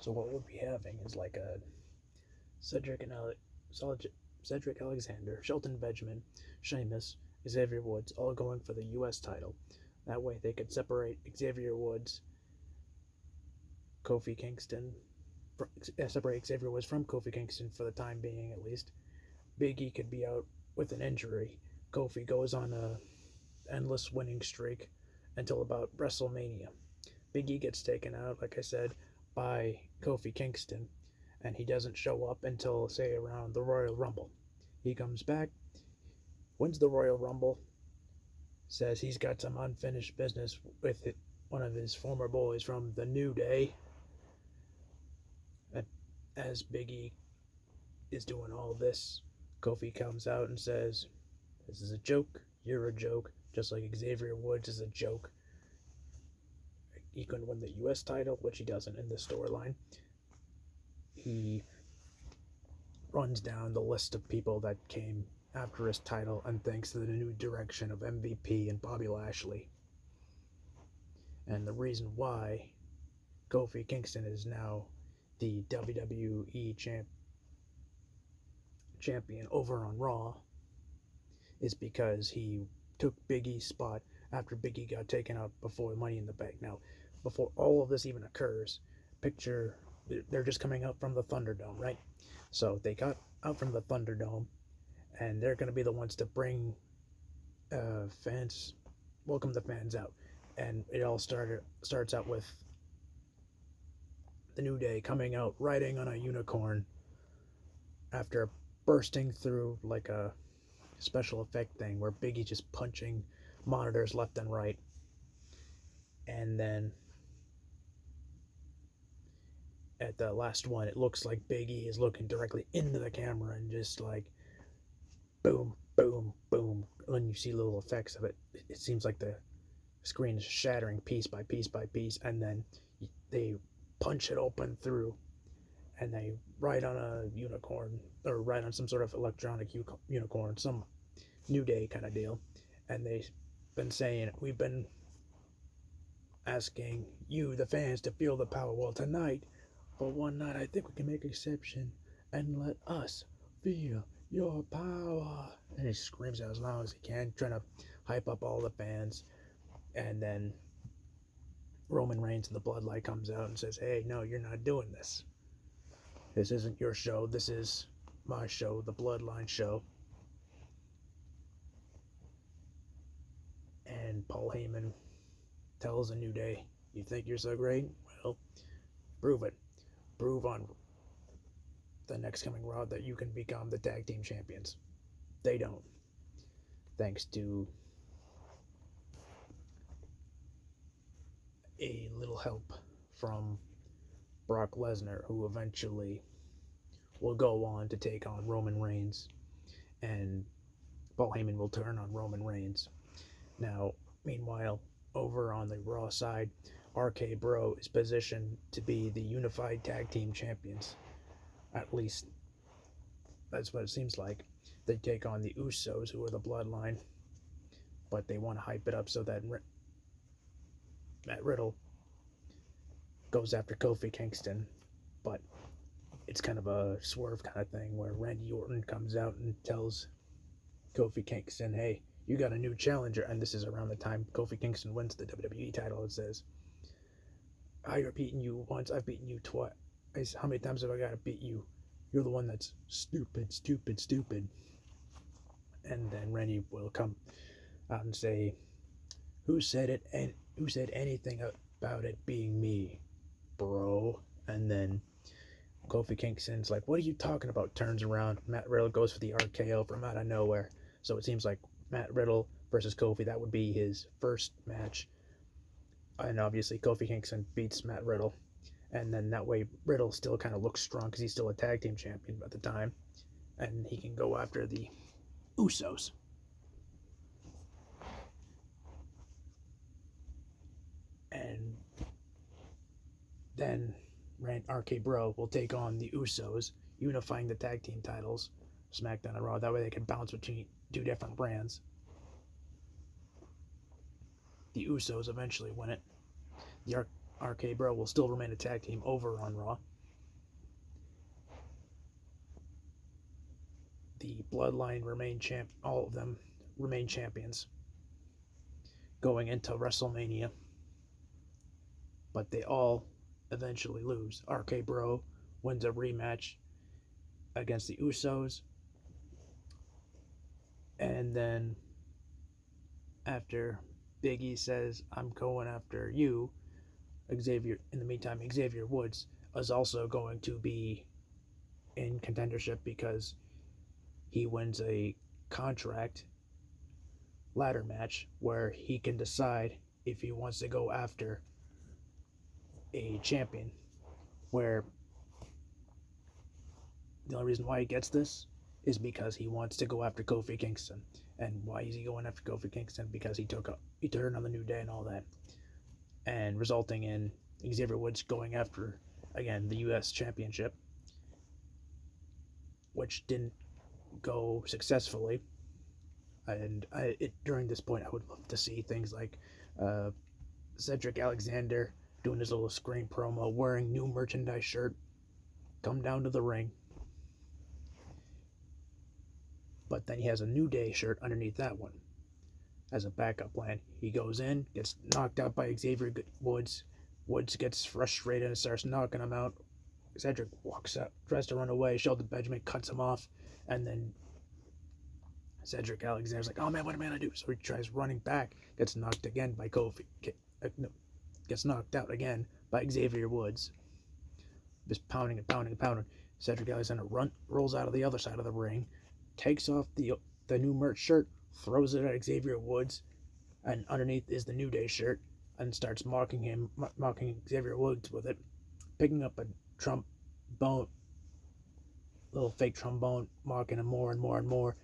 So what we'll be having is like a Cedric and Cedric Alexander, Shelton Benjamin, Sheamus, Xavier Woods, all going for the U.S. title. That way they could separate Xavier Woods, Kofi Kingston, separate Xavier Woods from Kofi Kingston for the time being at least. Big E could be out with an injury. Kofi goes on a endless winning streak until about WrestleMania. Big E gets taken out, like I said, by Kofi Kingston, and he doesn't show up until, say, around the Royal Rumble. He comes back, wins the Royal Rumble, says he's got some unfinished business with one of his former boys from the New Day. And as Big E is doing all this, Kofi comes out and says, "This is a joke, you're a joke, just like Xavier Woods is a joke." He couldn't win the US title, which he doesn't in the storyline. He runs down the list of people that came after his title and thanks to the new direction of MVP and Bobby Lashley. And the reason why Kofi Kingston is now the WWE champion over on Raw is because he took Big E's spot after Big E got taken out before Money in the Bank. Now, before all of this even occurs, picture they're just coming out from the Thunderdome, right? So they got out from the Thunderdome, and they're going to be the ones to bring fans, welcome the fans out. And it all starts out with the New Day coming out riding on a unicorn after bursting through like a special effect thing where Biggie's just punching monitors left and right. And then at the last one, it looks like Biggie is looking directly into the camera and just like boom, boom, boom. When you see little effects of it, it seems like the screen is shattering piece by piece by piece, and then they punch it open through, and they ride on a unicorn or ride on some sort of electronic unicorn, some New Day kind of deal, and they've been saying we've been asking you, the fans, to feel the power. Well, tonight, for one night, I think we can make an exception and let us feel your power. And he screams out as loud as he can, trying to hype up all the fans. And then Roman Reigns and the Bloodline comes out and says, "Hey, no, you're not doing this. This isn't your show. This is my show, the Bloodline show." And Paul Heyman tells a New Day, "You think you're so great? Well, prove it. Prove on the next coming Raw that you can become the tag team champions." They don't. Thanks to a little help from Brock Lesnar, who eventually will go on to take on Roman Reigns, and Paul Heyman will turn on Roman Reigns. Now, meanwhile, over on the Raw side, RK Bro is positioned to be the unified tag team champions. At least, that's what it seems like. They take on the Usos, who are the Bloodline, but they want to hype it up so that Matt Riddle goes after Kofi Kingston. But it's kind of a swerve kind of thing where Randy Orton comes out and tells Kofi Kingston, "Hey, you got a new challenger." And this is around the time Kofi Kingston wins the WWE title. It says, "I've beaten you once, I've beaten you twice. How many times have I got to beat you? You're the one that's stupid, stupid, stupid." And then Randy will come out and say, "Who said it? And who said anything about it being me, bro?" And then Kofi Kingston's like, "What are you talking about?" Turns around. Matt Riddle goes for the RKO from out of nowhere. So it seems like Matt Riddle versus Kofi, that would be his first match. And obviously Kofi Kingston beats Matt Riddle. And then that way Riddle still kind of looks strong because he's still a tag team champion at the time. And he can go after the Usos. And then RK Bro will take on the Usos, unifying the tag team titles, SmackDown and Raw. That way they can bounce between two different brands. The Usos eventually win it. The RK Bro will still remain a tag team over on Raw. the Bloodline all of them remain champions going into WrestleMania, but they all eventually lose. RK Bro wins a rematch against the Usos, and then after Big E says, "I'm going after you," Xavier, in the meantime, Xavier Woods is also going to be in contendership because he wins a contract ladder match where he can decide if he wants to go after a champion. Where the only reason why he gets this is because he wants to go after Kofi Kingston. And why is he going after Kofi Kingston? Because he turned on the New Day and all that, and resulting in Xavier Woods going after again the U.S. Championship, which didn't go successfully. And during this point, I would love to see things like Cedric Alexander doing his little screen promo, wearing new merchandise shirt, come down to the ring. But then he has a New Day shirt underneath that one as a backup plan. He goes in, gets knocked out by Xavier Woods. Woods gets frustrated and starts knocking him out. Cedric walks out, tries to run away. Shelton Benjamin cuts him off, and then Cedric Alexander's like, "Oh man, what am I gonna do?" So he tries running back, gets knocked again by Kofi. Gets knocked out again by Xavier Woods. Just pounding and pounding and pounding. Cedric Alexander rolls out of the other side of the ring, takes off the new merch shirt, throws it at Xavier Woods, and underneath is the New Day shirt, and starts mocking Xavier Woods with it, picking up a little fake trombone, mocking him more and more and more.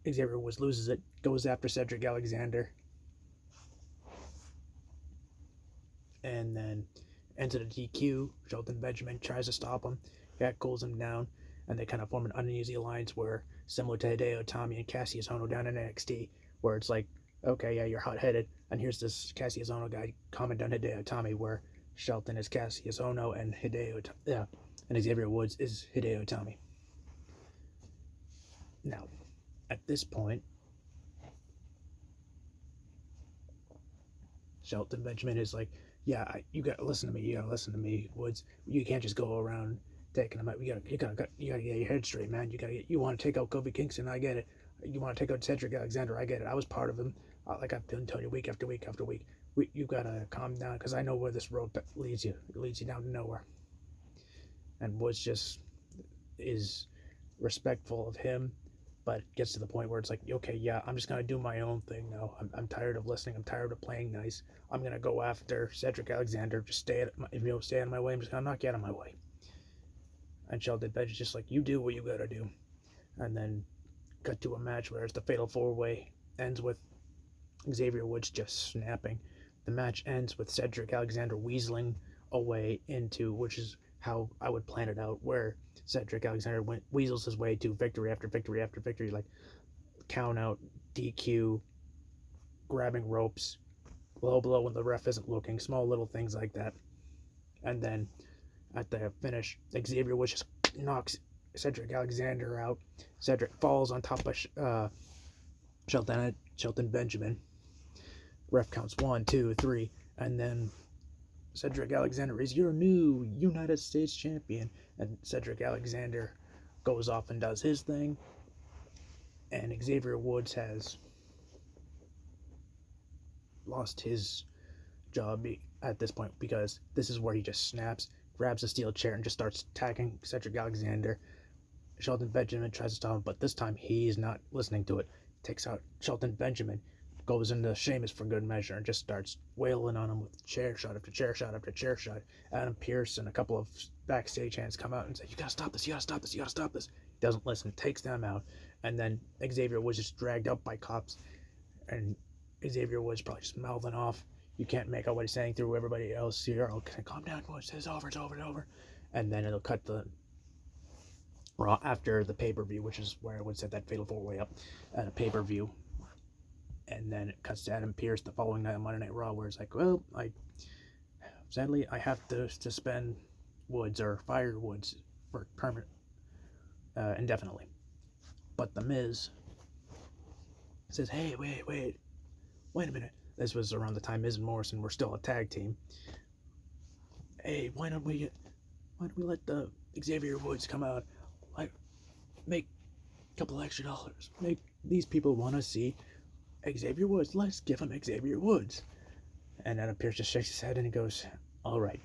Xavier Woods loses it, goes after Cedric Alexander, and then ends at a DQ. Shelton Benjamin tries to stop him. Cat cools him down, and they kind of form an uneasy alliance where, similar to Hideo Itami and Cassius Ohno down in NXT, where it's like, okay, yeah, you're hot-headed, and here's this Cassius Ohno guy comment on Hideo Itami, where Shelton is Cassius Ohno and and Xavier Woods is Hideo Itami. Now, at this point, Shelton Benjamin is like, "Yeah, you gotta listen to me. You gotta listen to me, Woods. You can't just go around taking them out. You gotta get your head straight, man. You want to take out Kofi Kingston? I get it. You want to take out Cedric Alexander? I get it. I was part of him. Like I've been telling you week after week after week. You gotta calm down because I know where this road leads you. It leads you down to nowhere." And Woods just is respectful of him, but gets to the point where it's like, okay, yeah, I'm just gonna do my own thing now. I'm tired of listening. I'm tired of playing nice. I'm gonna go after Cedric Alexander. Just stay out of my way. I'm just gonna knock you out of my way. And Shelton Benjamin's just like, you do what you gotta do. And then cut to a match where it's the Fatal 4-Way, ends with Xavier Woods just snapping. The match ends with Cedric Alexander weaseling away into, which is how I would plan it out, where Cedric Alexander weasels his way to victory after victory after victory, like count out, DQ, grabbing ropes, low blow when the ref isn't looking, small little things like that. And then at the finish, Xavier Woods just knocks Cedric Alexander out. Cedric falls on top of Shelton Benjamin. Ref counts 1, 2, 3, and then Cedric Alexander is your new United States champion. And Cedric Alexander goes off and does his thing. And Xavier Woods has lost his job at this point, because this is where he just snaps, grabs a steel chair, and just starts attacking Cedric Alexander. Shelton Benjamin tries to stop him, but this time he's not listening to it. Takes out Shelton Benjamin, goes into Sheamus for good measure, and just starts wailing on him with chair shot after chair shot after chair shot. Adam Pearce and a couple of backstage hands come out and say, "You gotta stop this, you gotta stop this, you gotta stop this." He doesn't listen, takes them out, and then Xavier was just dragged up by cops, and Xavier was probably just mouthing off. You can't make out what he's saying through everybody else here. Okay, calm down, Woods. It's over, it's over, it's over. And then it'll cut the Raw after the pay-per-view, which is where I would set that Fatal 4-Way up at a pay-per-view. And then it cuts to Adam Pearce the following night on Monday Night Raw, where it's like, well, sadly, I have to suspend Woods or fire Woods for permanent, indefinitely. But The Miz says, hey, wait a minute. This was around the time Miz and Morrison were still a tag team. Hey, why don't we let the Xavier Woods come out, like, make a couple extra dollars. Make these people want to see Xavier Woods. Let's give him Xavier Woods. And Adam Pearce just shakes his head and he goes, all right,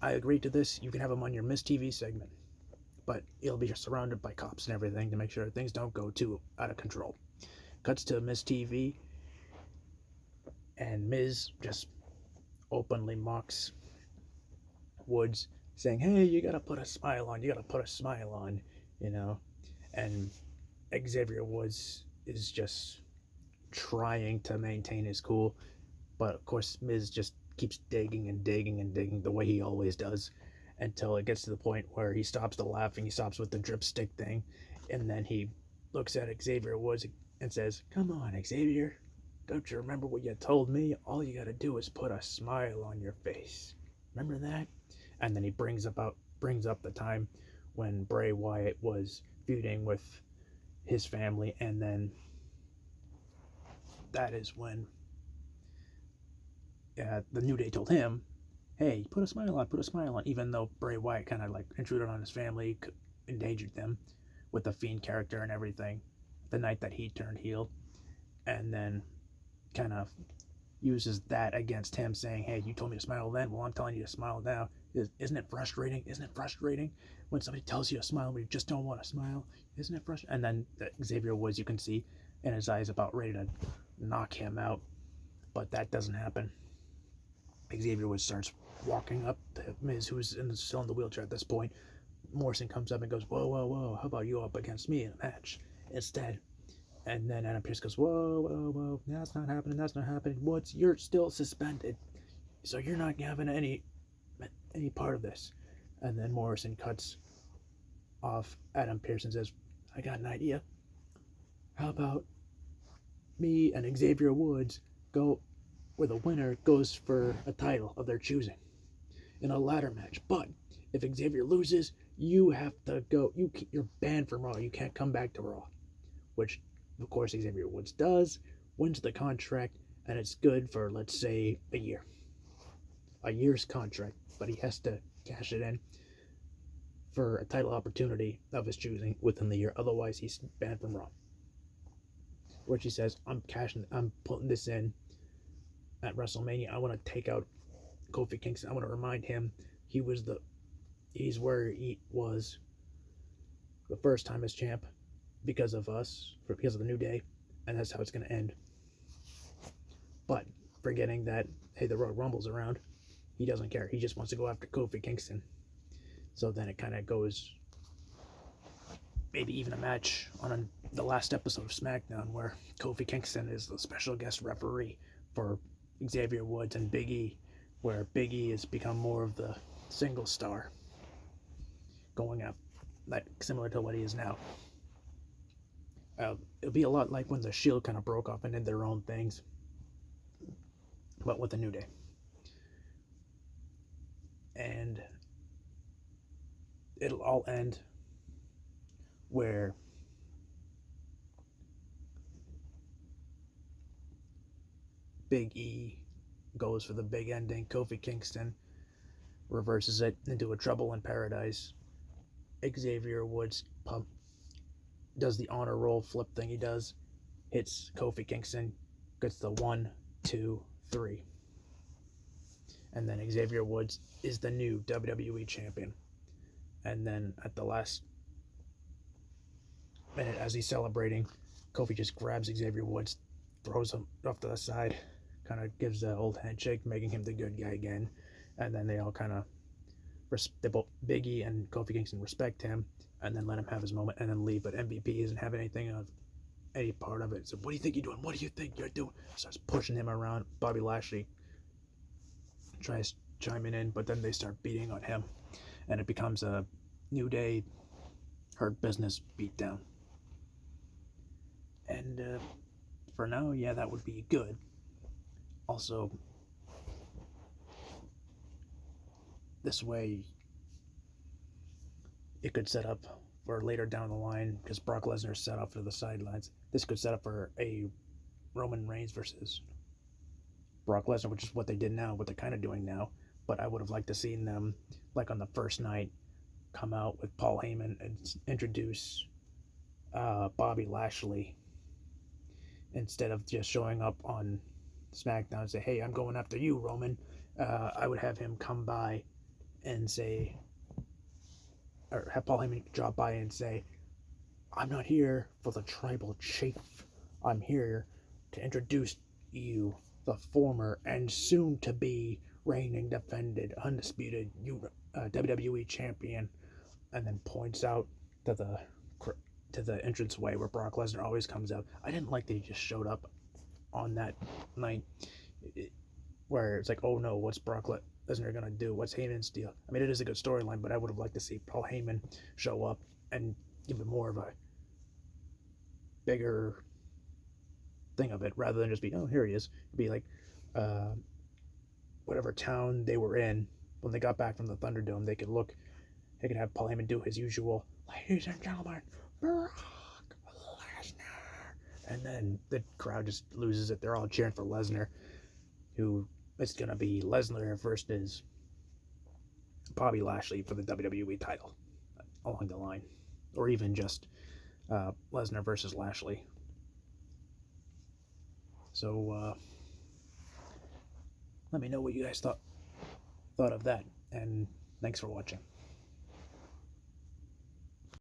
I agreed to this. You can have him on your Miz TV segment, but he'll be surrounded by cops and everything to make sure things don't go too out of control. Cuts to Miz TV, and Miz just openly mocks Woods, saying, hey, you gotta put a smile on, you know. And Xavier Woods is just trying to maintain his cool, but of course Miz just keeps digging and digging and digging the way he always does, until it gets to the point where he stops the laughing, he stops with the dripstick thing, and then he looks at Xavier Woods and says, come on, Xavier, don't you remember what you told me? All you gotta do is put a smile on your face. Remember that? And then he brings up the time when Bray Wyatt was feuding with his family, and then that is when the New Day told him, hey, put a smile on, even though Bray Wyatt kind of like intruded on his family, endangered them with the Fiend character and everything the night that he turned heel, and then kind of uses that against him, saying, hey, you told me to smile then, well, I'm telling you to smile now. Isn't it frustrating when somebody tells you to smile when you just don't want to smile? Isn't it frustrating? And then Xavier Woods, you can see in his eyes, about ready to knock him out, but that doesn't happen. Xavier Woods starts walking up to Miz, who's still in the wheelchair at this point. Morrison comes up and goes, whoa, how about you up against me in a match instead? And then Adam Pearce goes, whoa, that's not happening. Woods, you're still suspended, so you're not having any part of this. And then Morrison cuts off Adam Pearce and says, I got an idea. How about me and Xavier Woods go where the winner goes for a title of their choosing in a ladder match? But if Xavier loses, you have to go. You're banned from Raw. You can't come back to Raw. Which, of course, Xavier Woods does, wins the contract, and it's good for, let's say, a year. A year's contract, but he has to cash it in for a title opportunity of his choosing within the year. Otherwise, he's banned from Raw. Which he says, I'm putting this in at WrestleMania. I want to take out Kofi Kingston. I want to remind him he's where he was the first time as champ because of us, because of the New Day, and that's how it's going to end. But forgetting that, hey, the Royal Rumble's around, he doesn't care. He just wants to go after Kofi Kingston. So then it kind of goes, maybe even a match on the last episode of SmackDown where Kofi Kingston is the special guest referee for Xavier Woods and Big E, where Big E has become more of the single star, going up, like similar to what he is now. It'll be a lot like when the Shield kind of broke off and did their own things, but with the New Day. And it'll all end where Big E goes for the big ending. Kofi Kingston reverses it into a Trouble in Paradise. Xavier Woods does the honor roll flip thing he does, hits Kofi Kingston, gets the 1, 2, 3. And then Xavier Woods is the new WWE champion. And then at the last minute, as he's celebrating, Kofi just grabs Xavier Woods, throws him off to the side, kind of gives the old handshake, making him the good guy again. And then they all kind of, both Big E and Kofi Kingston respect him, and then let him have his moment and then leave. But MVP isn't having any part of it. So, what do you think you're doing? What do you think you're doing? Starts pushing him around. Bobby Lashley tries chiming in, but then they start beating on him, and it becomes a New Day Hurt Business beatdown. And for now, yeah, that would be good. Also, this way, it could set up for later down the line, because Brock Lesnar set off to the sidelines. This could set up for a Roman Reigns versus Brock Lesnar, which is what they did now, what they're kind of doing now. But I would have liked to seen them, like on the first night, come out with Paul Heyman and introduce Bobby Lashley instead of just showing up on SmackDown and say, "Hey, I'm going after you, Roman." I would have him come by and say, or have Paul Heyman drop by and say, "I'm not here for the tribal chief. I'm here to introduce you, the former and soon to be reigning, defended, undisputed WWE champion," and then points out to the entranceway where Brock Lesnar always comes out. I didn't like that he just showed up on that night, where it's like, oh no, what's Brock Lesnar gonna do? What's Heyman's deal? I mean, it is a good storyline, but I would have liked to see Paul Heyman show up and give it more of a bigger thing of it, rather than just be, oh, here he is. It'd be like whatever town they were in when they got back from the Thunderdome. They could have Paul Heyman do his usual, "Ladies and gentlemen, Brock Lesnar," and then the crowd just loses it. They're all cheering for Lesnar, who is gonna be Lesnar versus Bobby Lashley for the WWE title along the line, or even just Lesnar versus Lashley. So let me know what you guys thought of that, and thanks for watching.